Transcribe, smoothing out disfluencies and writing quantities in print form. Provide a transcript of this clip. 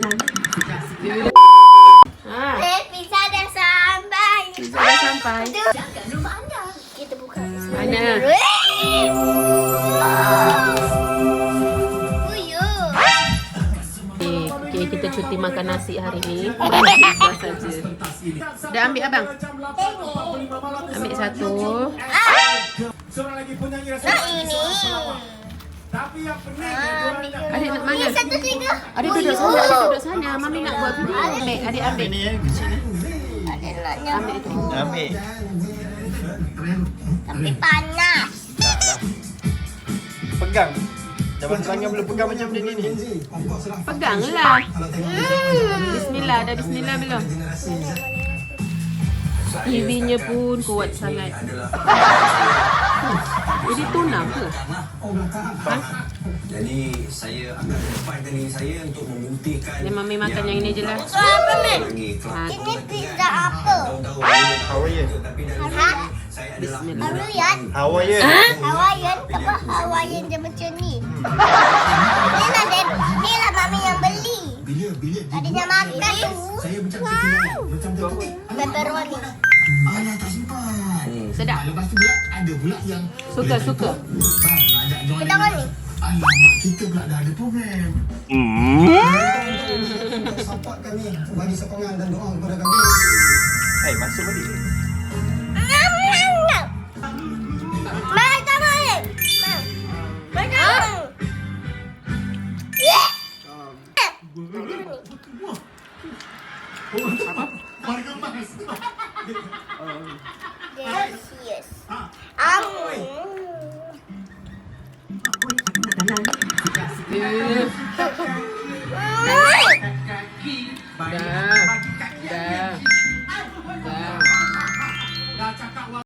Pizza dah sampai. Pizza dah sampai. Jangan lupa anda. Kita buka. Mana? Okay, kita cuti makan nasi hari ni. Pizza saja. Dah ambil abang? Ambil satu. Nah ini. Adik nak mana? Ini satu tiga. Adik duduk sana, adik duduk sana. Mami nak buat video. Ambil, adik ambil. Ini ya, kecil ni. Ambil itu. Ambil. Tapi panas. Tak lah. Pegang. Jangan tangan boleh pegang macam ni ni. Peganglah. Bismillah, dah bismillah belum? TV-nya pun kuat sangat. Jadi tuna ke? Ha? Jadi saya akan depankan diri saya untuk membuktikan. Ni Mami makan yang ini je lah. Apa ni? Ha, Ini pizza apa? Hawaiian. Ha? bismillah. Hawaiian? Hawaiian. Hawaiian? Kenapa Hawaiian dia macam ni? Ni lah Mami yang beli. Tadinya makan tu. Wow. Pepperoni. Ayah tak simpan. Sedap. Lepas tu pula ada pula yang Suka. bang nak ajak join. Kita ni. Alamak, kita pula dah ada program. Support kami, bagi sokongan dan doa kepada kami. Hai, masuk balik. Mereka balik. Mereka balik. Warga mas. Delicious. Dah.